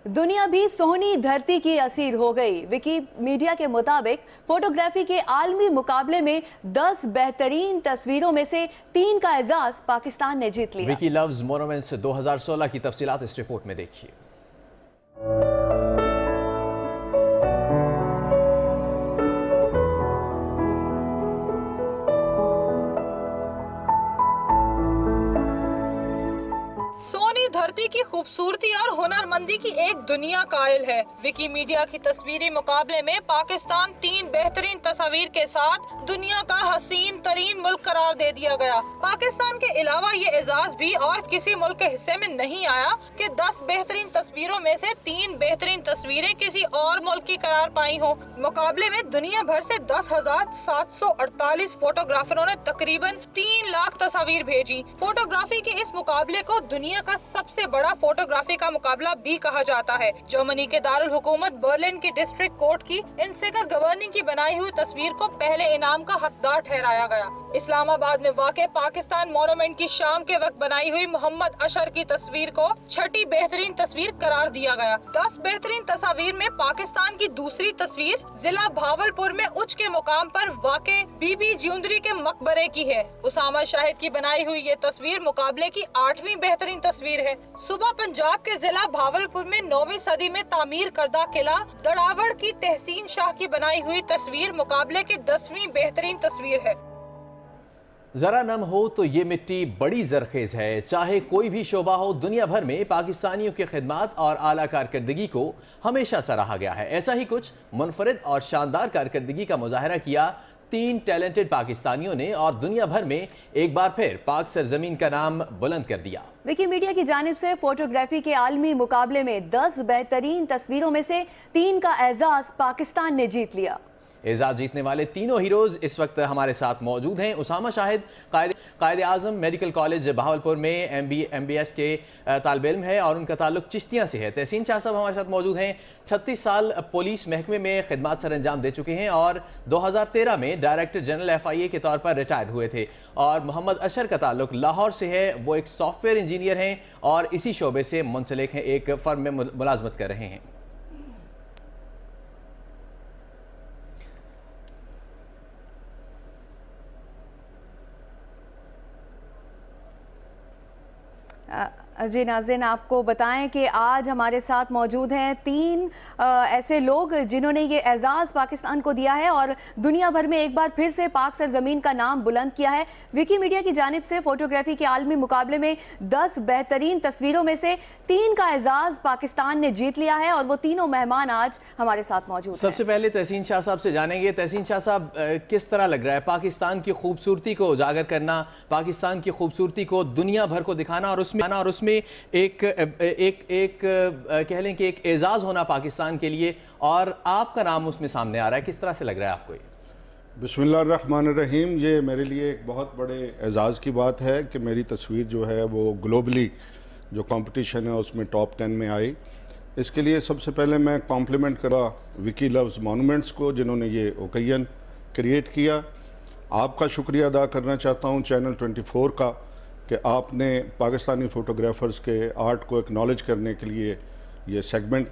दुनिया भी सोहनी धरती की असीर हो गई। विकीमीडिया के मुताबिक फोटोग्राफी के आलमी मुकाबले में 10 बेहतरीन तस्वीरों में से 3 का एजाज पाकिस्तान ने जीत लिया। विकी लव्स मोनूमेंट्स 2016 की तफसीलात इस रिपोर्ट में देखिए। सोनी धरती की खूबसूरती और हुनरमंदी की एक दुनिया कायल है। विकीमीडिया की तस्वीरी मुकाबले में पाकिस्तान 3 बेहतरीन तस्वीर के साथ दुनिया का हसीन तरीन मुल्क करार दे दिया गया। पाकिस्तान के अलावा ये एजाज भी और किसी मुल्क के हिस्से में नहीं आया कि 10 बेहतरीन तस्वीरों में से 3 बेहतरीन तस्वीरें किसी और मुल्क की करार पाई हो। मुकाबले में दुनिया भर से 10,748 फोटोग्राफरों ने तकरीबन 3 लाख तस्वीर भेजी। फोटोग्राफी के इस मुकाबले को दुनिया का सबसे बड़ा फोटोग्राफी का मुकाबला भी कहा जाता है। जर्मनी के दारुल हुकूमत बर्लिन की डिस्ट्रिक्ट कोर्ट की इंसेकर गवर्निंग की बनाई हुई तस्वीर को पहले इनाम का हकदार ठहराया गया। इस्लामाबाद में वाक़े पाकिस्तान मॉन्यूमेंट की शाम के वक्त बनाई हुई मोहम्मद अशर की तस्वीर को 6ठी बेहतरीन तस्वीर करार दिया गया। 10 बेहतरीन तस्वीर में पाकिस्तान की दूसरी तस्वीर जिला भावलपुर में उच्च के मुकाम पर वाक़े बीबी जिउंदरी के मकबरे की है। उसामा शाहिद की बनाई हुई ये तस्वीर मुकाबले की 8वीं बेहतरीन तस्वीर है। सुबह पंजाब के जिला भावलपुर में 9वीं सदी में तामीर करदा किला दड़ावड़ की तहसीन शाह की बनाई हुई तस्वीर मुकाबले की 10वीं बेहतरीन तस्वीर है। जरा नम हो तो ये मिट्टी बड़ी जरखेज है। चाहे कोई भी शोबा हो, दुनिया भर में पाकिस्तानियों की खिदमत और आला कारकर्दगी को हमेशा सराहा गया है। ऐसा ही कुछ मुनफरिद और शानदार कारकर्दगी का मुजाहरा किया 3 टैलेंटेड पाकिस्तानियों ने और दुनिया भर में एक बार फिर पाक सरजमीन का नाम बुलंद कर दिया। विकीमीडिया की जानिब से फोटोग्राफी के आलमी मुकाबले में 10 बेहतरीन तस्वीरों में से 3 का एजाज पाकिस्तान ने जीत लिया। एजाज जीतने वाले तीनों हीरोज इस वक्त हमारे साथ मौजूद हैं। उसामा शाहिद कायदे आजम मेडिकल कॉलेज बहावलपुर में MBS के तालिब इल्म है और उनका ताल्लुक चिश्तियाँ से है। तहसीन शाह साहब हमारे साथ मौजूद हैं। 36 साल पुलिस महकमे में खिदमत सर अंजाम दे चुके हैं और 2013 में डायरेक्टर जनरल FIA के तौर पर रिटायर्ड हुए थे। और मोहम्मद अशर का ताल्लुक लाहौर से है। वो एक सॉफ्टवेयर इंजीनियर हैं और इसी शोबे से मुंसलिक हैं, एक फर्म में मुलाजमत कर रहे हैं। जी नाज़रीन, आपको बताएं कि आज हमारे साथ मौजूद हैं 3 ऐसे लोग जिन्होंने ये एजाज़ पाकिस्तान को दिया है और दुनिया भर में एक बार फिर से पाक सरजमीन का नाम बुलंद किया है। विकीमीडिया की जानिब से फोटोग्राफी के आलमी मुकाबले में 10 बेहतरीन तस्वीरों में से 3 का एजाज़ पाकिस्तान ने जीत लिया है और वो तीनों मेहमान आज हमारे साथ मौजूद हैं। सबसे पहले तहसीन शाह साहब से जानेंगे। तहसीन शाह साहब, किस तरह लग रहा है पाकिस्तान की खूबसूरती को उजागर करना, पाकिस्तान की खूबसूरती को दुनिया भर को दिखाना और उसमें एक कह लें कि एक एजाज होना पाकिस्तान के लिए, और आपका नाम उसमें सामने आ रहा है, किस तरह से लग रहा है आपको? बिस्मिल्लाहिर्रहमानिर्रहीम। ये मेरे लिए एक बहुत बड़े एजाज़ की बात है कि मेरी तस्वीर जो है वो ग्लोबली जो कंपटीशन है उसमें टॉप 10 में आई। इसके लिए सबसे पहले मैं कॉम्प्लीमेंट करा विकी लव्स मॉन्यूमेंट्स को, जिन्होंने ये ओकेजन क्रिएट किया। आपका शुक्रिया अदा करना चाहता हूँ चैनल 24 का कि आपने पाकिस्तानी फ़ोटोग्राफ़र्स के आर्ट को एक्नॉलेज करने के लिए ये सेगमेंट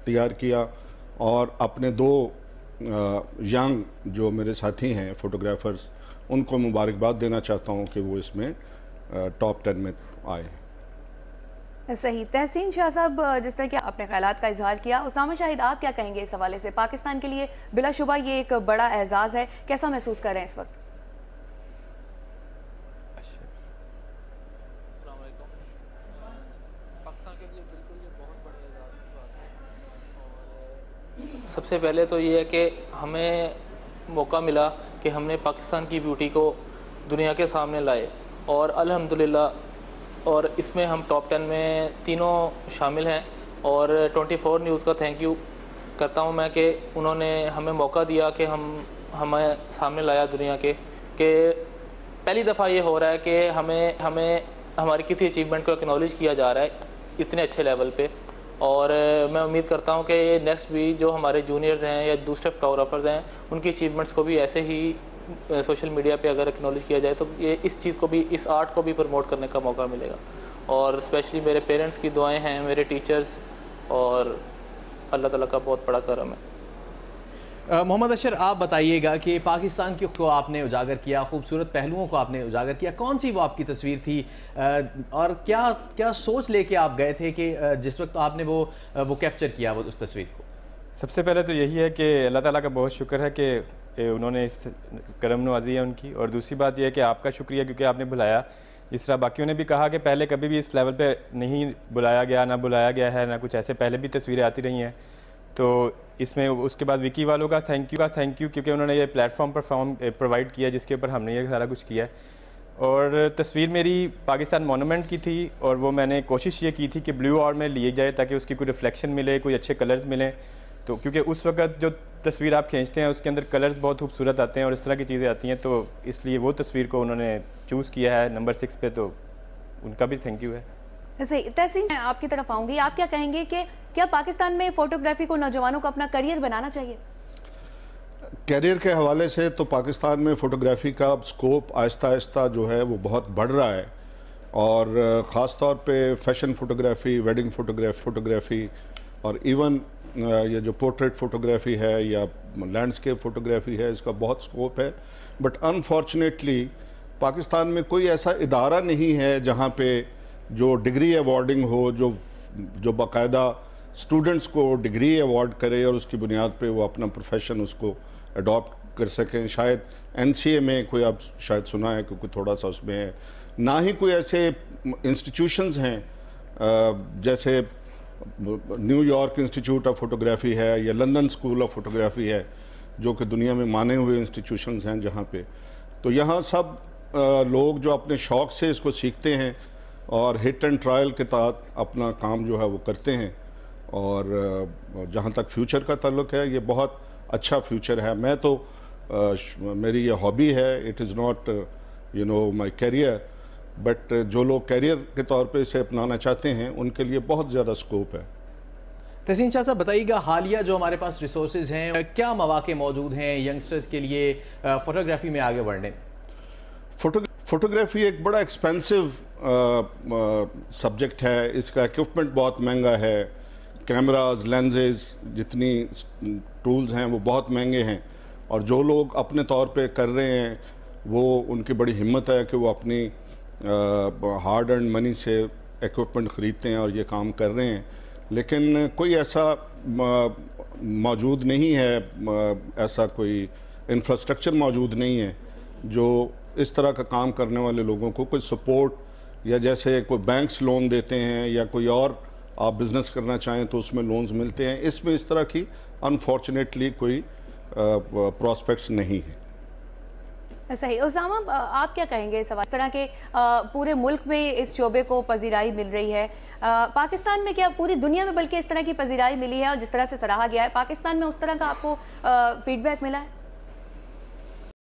तैयार किया और अपने 2 यंग जो मेरे साथी हैं फ़ोटोग्राफ़र्स, उनको मुबारकबाद देना चाहता हूँ कि वो इसमें टॉप 10 में आए। सही। तहसीन शाह साहब, जिस तरह कि आपने ख्यालात का इजहार किया, उसामा शाहिद आप क्या कहेंगे इस हवाले से? पाकिस्तान के लिए बिलाशुबा ये एक बड़ा एजाज़ है, कैसा महसूस कर रहे हैं इस वक्त? सबसे पहले तो ये है कि हमें मौका मिला कि हमने पाकिस्तान की ब्यूटी को दुनिया के सामने लाए और अल्हम्दुलिल्लाह, और इसमें हम टॉप 10 में तीनों शामिल हैं। और 24 न्यूज़ का थैंक यू करता हूँ मैं कि उन्होंने हमें मौका दिया कि हमें सामने लाया दुनिया के। कि पहली दफ़ा ये हो रहा है कि हमें हमारी किसी अचीवमेंट को एक्नॉलेज किया जा रहा है इतने अच्छे लेवल पे। और मैं उम्मीद करता हूँ कि नेक्स्ट भी जो हमारे जूनियर्स हैं या दूसरे फोटोग्राफर्स हैं, उनकी अचीवमेंट्स को भी ऐसे ही सोशल मीडिया पे अगर एक्नॉलेज किया जाए तो ये इस चीज़ को भी, इस आर्ट को भी प्रमोट करने का मौका मिलेगा। और स्पेशली मेरे पेरेंट्स की दुआएं हैं, मेरे टीचर्स और अल्लाह ताला का बहुत बड़ा करम है। मोहम्मद अशर, आप बताइएगा कि पाकिस्तान को आपने उजागर किया, खूबसूरत पहलुओं को आपने उजागर किया, कौन सी वो आपकी तस्वीर थी और क्या क्या सोच लेके आप गए थे कि जिस वक्त आपने वो कैप्चर किया वो उस तस्वीर को? सबसे पहले तो यही है कि अल्लाह ताला का बहुत शुक्र है कि उन्होंने इस करम नवाजी है उनकी, और दूसरी बात यह है कि आपका शुक्रिया क्योंकि आपने बुलाया। इस तरह बाकियों ने भी कहा कि पहले कभी भी इस लेवल पे नहीं बुलाया गया, ना बुलाया गया है, ना कुछ ऐसे पहले भी तस्वीरें आती रही हैं। तो इसमें उसके बाद विकी वालों का थैंक यू क्योंकि उन्होंने ये प्लेटफॉर्म प्रोवाइड किया जिसके ऊपर हमने ये सारा कुछ किया है। और तस्वीर मेरी पाकिस्तान मोनूमेंट की थी और वो मैंने कोशिश ये की थी कि ब्लू आवर में लिए जाए ताकि उसकी कोई रिफ्लेक्शन मिले, कोई अच्छे कलर्स मिलें। तो क्योंकि उस वक्त जो तस्वीर आप खींचते हैं उसके अंदर कलर्स बहुत खूबसूरत आते हैं और इस तरह की चीज़ें आती हैं, तो इसलिए वो तस्वीर को उन्होंने चूज़ किया है नंबर 6 पे, तो उनका भी थैंक यू है। सही। तहसीन, मैं आपकी तरफ आऊँगी, आप क्या कहेंगे कि क्या पाकिस्तान में फ़ोटोग्राफी को नौजवानों को अपना करियर बनाना चाहिए? कैरियर के हवाले से तो पाकिस्तान में फ़ोटोग्राफ़ी का स्कोप आहिस्ता आहिस्ता जो है वो बहुत बढ़ रहा है, और ख़ास तौर पे फैशन फ़ोटोग्राफ़ी, वेडिंग फ़ोटोग्राफ़ी और इवन ये जो पोर्ट्रेट फ़ोटोग्राफ़ी है या लैंडस्केप फ़ोटोग्राफ़ी है, इसका बहुत स्कोप है। बट अनफॉर्चुनेटली पाकिस्तान में कोई ऐसा इदारा नहीं है जहाँ पे जो डिग्री अवार्डिंग हो, जो बाकायदा स्टूडेंट्स को डिग्री अवार्ड करे और उसकी बुनियाद पे वो अपना प्रोफेशन उसको अडॉप्ट कर सकें। शायद NCA में कोई, आप शायद सुना है क्योंकि थोड़ा सा उसमें है, ना ही कोई ऐसे इंस्टीट्यूशंस हैं जैसे न्यूयॉर्क इंस्टीट्यूट ऑफ फोटोग्राफी है या लंदन स्कूल ऑफ फोटोग्राफी है, जो कि दुनिया में माने हुए इंस्टीट्यूशंस हैं जहाँ पे। तो यहाँ सब लोग जो अपने शौक़ से इसको सीखते हैं और हिट एंड ट्रायल के तहत अपना काम जो है वो करते हैं, और जहाँ तक फ्यूचर का ताल्लुक है ये बहुत अच्छा फ्यूचर है। मैं तो मेरी ये हॉबी है, it is not my career, but जो लोग कैरियर के तौर पे इसे अपनाना चाहते हैं उनके लिए बहुत ज़्यादा स्कोप है। तहसीन शाह साहब, बताइएगा हालिया जो हमारे पास रिसोर्सेज हैं, क्या मौके मौजूद हैं यंगस्टर्स के लिए फ़ोटोग्राफी में आगे बढ़ने? फ़ोटोग्राफी एक बड़ा एक्सपेंसिव सब्जेक्ट है, इसका इक्विपमेंट बहुत महंगा है, कैमराज, लेंसेज, जितनी टूल्स हैं वो बहुत महंगे हैं, और जो लोग अपने तौर पे कर रहे हैं वो उनकी बड़ी हिम्मत है कि वो अपनी हार्ड एंड मनी से इक्विपमेंट ख़रीदते हैं और ये काम कर रहे हैं। लेकिन कोई ऐसा मौजूद नहीं है, ऐसा कोई इंफ्रास्ट्रक्चर मौजूद नहीं है जो इस तरह का काम करने वाले लोगों को कोई सपोर्ट, या जैसे कोई बैंक्स लोन देते हैं या कोई और आप बिज़नेस करना चाहें तो उसमें लोन्स मिलते हैं, इसमें इस तरह की अनफॉर्चुनेटली कोई प्रॉस्पेक्ट्स नहीं है। सही। उसामा, आप क्या कहेंगे इस तरह के पूरे मुल्क में इस शोबे को पजीराई मिल रही है, पाकिस्तान में क्या पूरी दुनिया में बल्कि इस तरह की पजीराई मिली है और जिस तरह से सराहा गया है, पाकिस्तान में उस तरह का आपको फीडबैक मिला है?